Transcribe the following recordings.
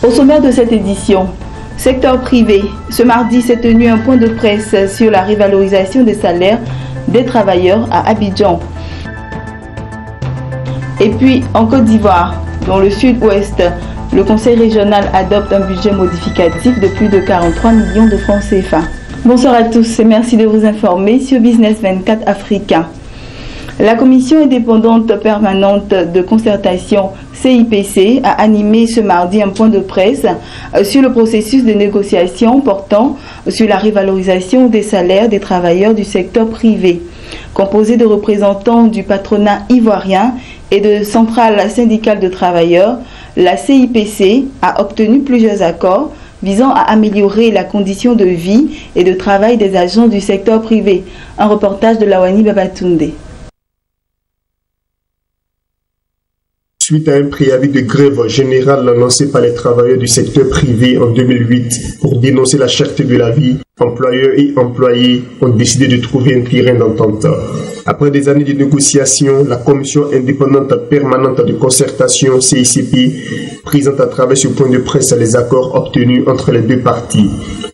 Au sommaire de cette édition, secteur privé, ce mardi s'est tenu un point de presse sur la revalorisation des salaires des travailleurs à Abidjan. Et puis en Côte d'Ivoire, dans le sud-ouest, le Conseil régional adopte un budget modificatif de plus de 43 millions de francs CFA. Bonsoir à tous et merci de vous informer sur Business 24 Africa. La Commission indépendante permanente de concertation CIPC a animé ce mardi un point de presse sur le processus de négociation portant sur la revalorisation des salaires des travailleurs du secteur privé. Composé de représentants du patronat ivoirien et de centrales syndicales de travailleurs, la CIPC a obtenu plusieurs accords visant à améliorer la condition de vie et de travail des agents du secteur privé. Un reportage de Lawani Babatunde. Suite à un préavis de grève générale lancé par les travailleurs du secteur privé en 2008 pour dénoncer la cherté de la vie, employeurs et employés ont décidé de trouver un terrain d'entente. Après des années de négociations, la Commission indépendante permanente de concertation CICP présente à travers ce point de presse les accords obtenus entre les deux parties.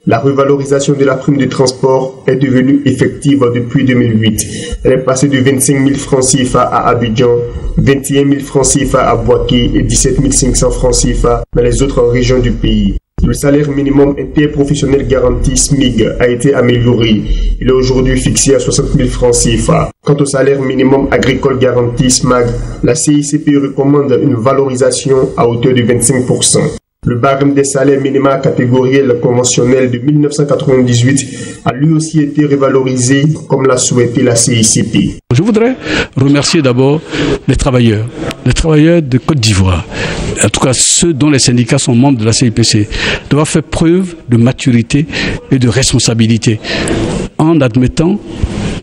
La revalorisation de la prime de transport est devenue effective depuis 2008. Elle est passée de 25 000 francs CFA à Abidjan, 21 000 francs CFA à Boaké et 17 500 francs CFA dans les autres régions du pays. Le salaire minimum interprofessionnel garanti SMIG a été amélioré. Il est aujourd'hui fixé à 60 000 francs CFA. Quant au salaire minimum agricole garanti SMAG, la CICP recommande une valorisation à hauteur de 25%. Le barème des salaires minima catégoriels conventionnels de 1998 a lui aussi été revalorisé comme l'a souhaité la CICP. Je voudrais remercier d'abord les travailleurs de Côte d'Ivoire, en tout cas ceux dont les syndicats sont membres de la CIPC, d'avoir fait preuve de maturité et de responsabilité en admettant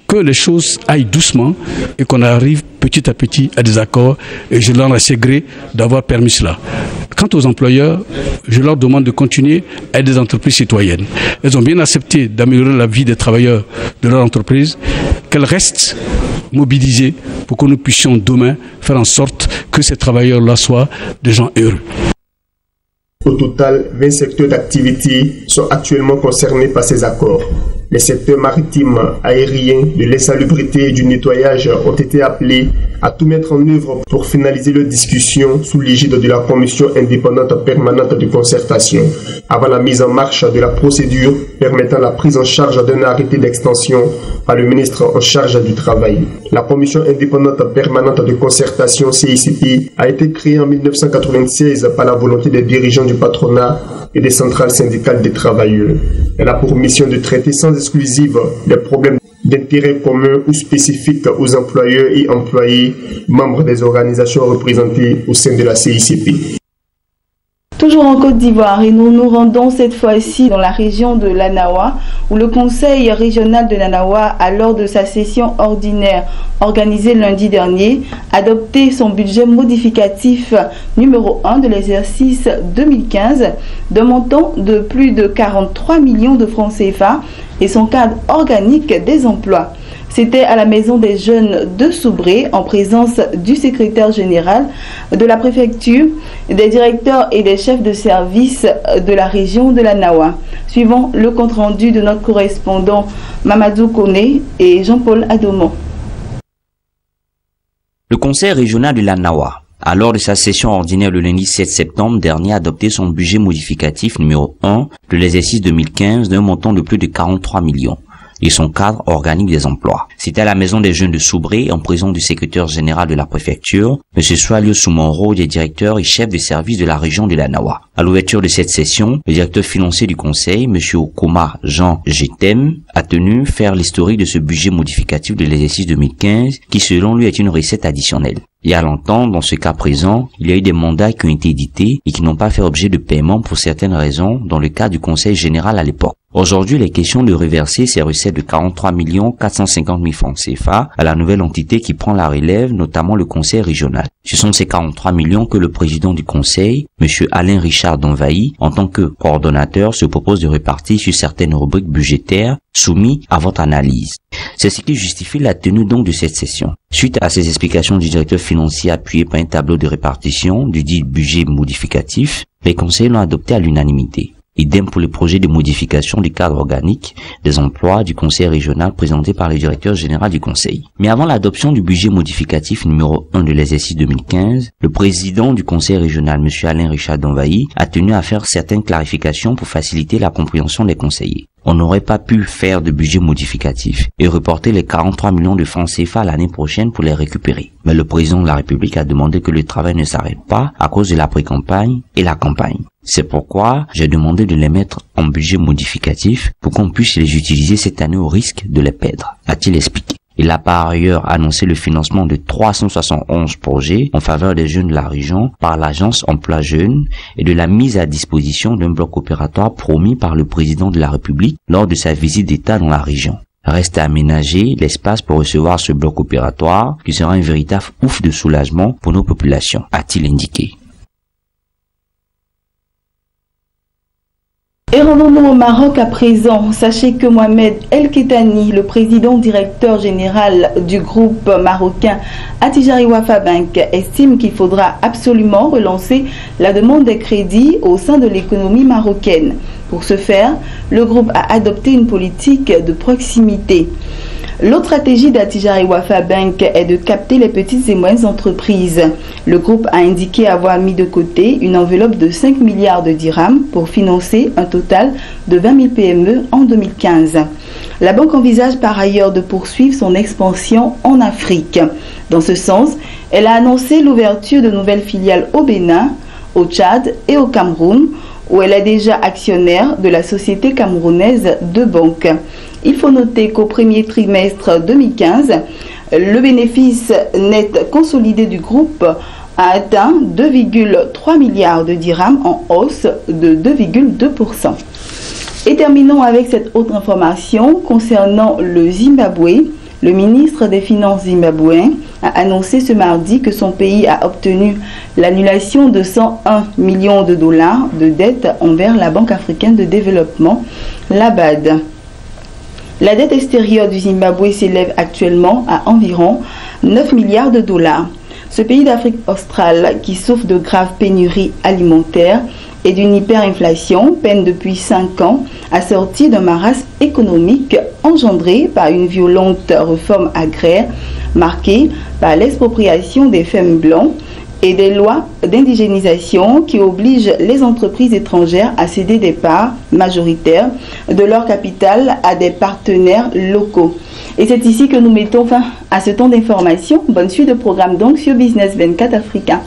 que les choses aillent doucement et qu'on arrive petit à petit à des accords, et je leur ai gré d'avoir permis cela. Quant aux employeurs, je leur demande de continuer à être des entreprises citoyennes. Elles ont bien accepté d'améliorer la vie des travailleurs de leur entreprise, qu'elles restent mobilisées pour que nous puissions demain faire en sorte que ces travailleurs-là soient des gens heureux. Au total, 20 secteurs d'activité sont actuellement concernés par ces accords. Les secteurs maritimes, aériens, de l'insalubrité et du nettoyage ont été appelés à tout mettre en œuvre pour finaliser leurs discussions sous l'égide de la Commission indépendante permanente de concertation, avant la mise en marche de la procédure permettant la prise en charge d'un arrêté d'extension par le ministre en charge du Travail. La Commission indépendante permanente de concertation CICP a été créée en 1996 par la volonté des dirigeants du patronat et des centrales syndicales des travailleurs. Elle a pour mission de traiter sans exclusive les problèmes d'intérêt commun ou spécifiques aux employeurs et employés, membres des organisations représentées au sein de la CICP. Toujours en Côte d'Ivoire, et nous nous rendons cette fois-ci dans la région de l'Anawa, où le Conseil régional de l'Anawa a, lors de sa session ordinaire organisée lundi dernier, adopté son budget modificatif numéro 1 de l'exercice 2015 d'un montant de plus de 43 millions de francs CFA et son cadre organique des emplois. C'était à la Maison des Jeunes de Soubré, en présence du secrétaire général de la préfecture, des directeurs et des chefs de service de la région de l'Anawa. Suivant le compte-rendu de notre correspondant Mamadou Koné et Jean-Paul Adomon. Le Conseil régional de l'Anawa a, lors de sa session ordinaire le lundi 7 septembre dernier, adopté son budget modificatif numéro 1 de l'exercice 2015 d'un montant de plus de 43 millions. Et son cadre organique des emplois. C'était à la Maison des Jeunes de Soubré, en présence du secrétaire général de la préfecture, M. Swalio Soumonro, des directeurs et chefs de service de la région de l'Anawa. À l'ouverture de cette session, le directeur financier du conseil, M. Okoma Jean Gétem, a tenu faire l'historique de ce budget modificatif de l'exercice 2015, qui selon lui est une recette additionnelle. Et à l'entendre, dans ce cas présent, il y a eu des mandats qui ont été édités et qui n'ont pas fait objet de paiement pour certaines raisons dans le cas du conseil général à l'époque. Aujourd'hui, il est question de reverser ces recettes de 43 450 000 francs CFA à la nouvelle entité qui prend la relève, notamment le conseil régional. Ce sont ces 43 millions que le président du conseil, M. Alain Richard Donvaï, en tant que coordonnateur, se propose de répartir sur certaines rubriques budgétaires soumises à votre analyse. C'est ce qui justifie la tenue donc de cette session. Suite à ces explications du directeur financier appuyé par un tableau de répartition du dit budget modificatif, les conseillers l'ont adopté à l'unanimité. Idem pour le projet de modification du cadre organique des emplois du conseil régional présenté par le directeur général du conseil. Mais avant l'adoption du budget modificatif numéro 1 de l'exercice 2015, le président du conseil régional, M. Alain Richard Donvaï, a tenu à faire certaines clarifications pour faciliter la compréhension des conseillers. On n'aurait pas pu faire de budget modificatif et reporter les 43 millions de francs CFA l'année prochaine pour les récupérer. Mais le président de la République a demandé que le travail ne s'arrête pas à cause de la pré-campagne et la campagne. C'est pourquoi j'ai demandé de les mettre en budget modificatif pour qu'on puisse les utiliser cette année au risque de les perdre, a-t-il expliqué. Il a par ailleurs annoncé le financement de 371 projets en faveur des jeunes de la région par l'agence Emploi Jeunes et de la mise à disposition d'un bloc opératoire promis par le président de la République lors de sa visite d'État dans la région. Reste à aménager l'espace pour recevoir ce bloc opératoire qui sera un véritable ouf de soulagement pour nos populations, a-t-il indiqué. Et rendons-nous au Maroc à présent. Sachez que Mohamed El Ketani, le président directeur général du groupe marocain Attijari Wafa Bank, estime qu'il faudra absolument relancer la demande des crédits au sein de l'économie marocaine. Pour ce faire, le groupe a adopté une politique de proximité. L'autre stratégie d'Attijari Wafa Bank est de capter les petites et moyennes entreprises. Le groupe a indiqué avoir mis de côté une enveloppe de 5 milliards de dirhams pour financer un total de 20 000 PME en 2015. La banque envisage par ailleurs de poursuivre son expansion en Afrique. Dans ce sens, elle a annoncé l'ouverture de nouvelles filiales au Bénin, au Tchad et au Cameroun, où elle est déjà actionnaire de la société camerounaise de banque. Il faut noter qu'au premier trimestre 2015, le bénéfice net consolidé du groupe a atteint 2,3 milliards de dirhams en hausse de 2,2%. Et terminons avec cette autre information concernant le Zimbabwe. Le ministre des Finances zimbabwéen a annoncé ce mardi que son pays a obtenu l'annulation de 101 millions de dollars de dettes envers la Banque africaine de développement, la BAD. La dette extérieure du Zimbabwe s'élève actuellement à environ 9 milliards de dollars. Ce pays d'Afrique australe, qui souffre de graves pénuries alimentaires et d'une hyperinflation, peine depuis 5 ans à sortir d'un marasme économique engendré par une violente réforme agraire marquée par l'expropriation des fermes blancs et des lois d'indigénisation qui obligent les entreprises étrangères à céder des parts majoritaires de leur capital à des partenaires locaux. Et c'est ici que nous mettons fin à ce temps d'information. Bonne suite de programme donc sur Business 24 Africa.